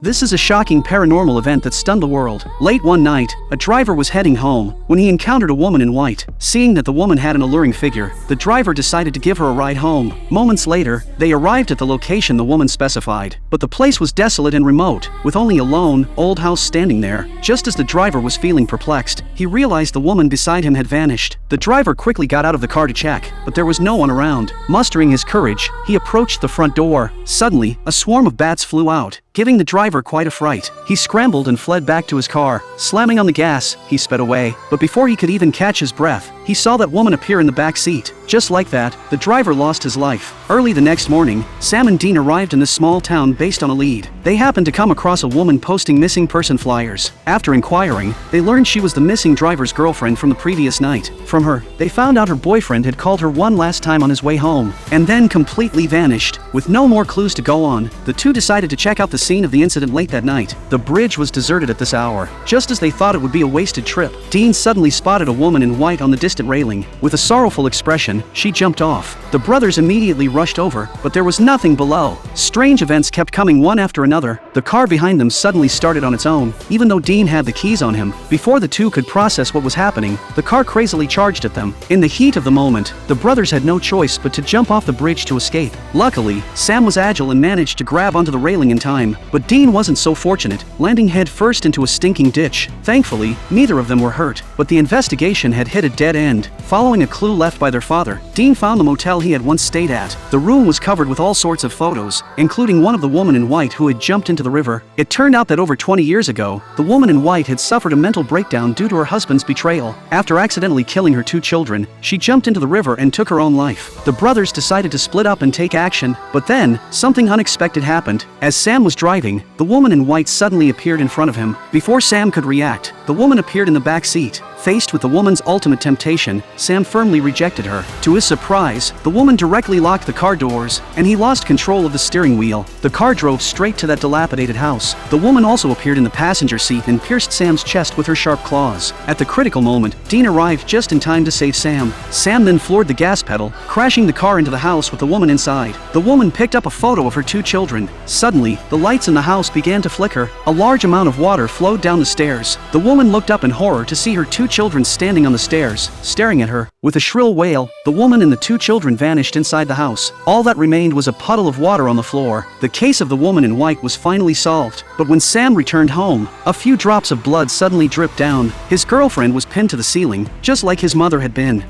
This is a shocking paranormal event that stunned the world. Late one night, a driver was heading home when he encountered a woman in white. Seeing that the woman had an alluring figure, the driver decided to give her a ride home. Moments later, they arrived at the location the woman specified. But the place was desolate and remote, with only a lone, old house standing there. Just as the driver was feeling perplexed, he realized the woman beside him had vanished. The driver quickly got out of the car to check, but there was no one around. Mustering his courage, he approached the front door. Suddenly, a swarm of bats flew out, giving the driver quite a fright. He scrambled and fled back to his car. Slamming on the gas, he sped away. But before he could even catch his breath, he saw that woman appear in the back seat. Just like that, the driver lost his life. Early the next morning, Sam and Dean arrived in this small town based on a lead. They happened to come across a woman posting missing person flyers. After inquiring, they learned she was the missing driver's girlfriend from the previous night. From her, they found out her boyfriend had called her one last time on his way home, and then completely vanished. With no more clues to go on, the two decided to check out the scene of the incident late that night. The bridge was deserted at this hour. Just as they thought it would be a wasted trip, Dean suddenly spotted a woman in white on the distant railing. With a sorrowful expression, she jumped off. The brothers immediately rushed over, but there was nothing below. Strange events kept coming one after another. The car behind them suddenly started on its own, even though Dean had the keys on him. Before the two could process what was happening, the car crazily charged at them. In the heat of the moment, the brothers had no choice but to jump off the bridge to escape. Luckily, Sam was agile and managed to grab onto the railing in time, but Dean wasn't so fortunate, landing head first into a stinking ditch. Thankfully, neither of them were hurt, but the investigation had hit a dead end. Following a clue left by their father, Dean found the motel he had once stayed at. The room was covered with all sorts of photos, including one of the woman in white who had jumped into the river. It turned out that over 20 years ago, the woman in white had suffered a mental breakdown due to her husband's betrayal. After accidentally killing her two children, she jumped into the river and took her own life. The brothers decided to split up and take action, but then, something unexpected happened. As Sam was driving, the woman in white suddenly appeared in front of him. Before Sam could react, the woman appeared in the back seat. Faced with the woman's ultimate temptation, Sam firmly rejected her. To his surprise, the woman directly locked the car doors, and he lost control of the steering wheel. The car drove straight to that dilapidated house. The woman also appeared in the passenger seat and pierced Sam's chest with her sharp claws. At the critical moment, Dean arrived just in time to save Sam. Sam then floored the gas pedal, crashing the car into the house with the woman inside. The woman picked up a photo of her two children. Suddenly, the lights in the house began to flicker. A large amount of water flowed down the stairs. The woman looked up in horror to see her two children standing on the stairs, staring at her. With a shrill wail, the woman and the two children vanished inside the house. All that remained was a puddle of water on the floor. The case of the woman in white was finally solved, but when Sam returned home, a few drops of blood suddenly dripped down. His girlfriend was pinned to the ceiling, just like his mother had been.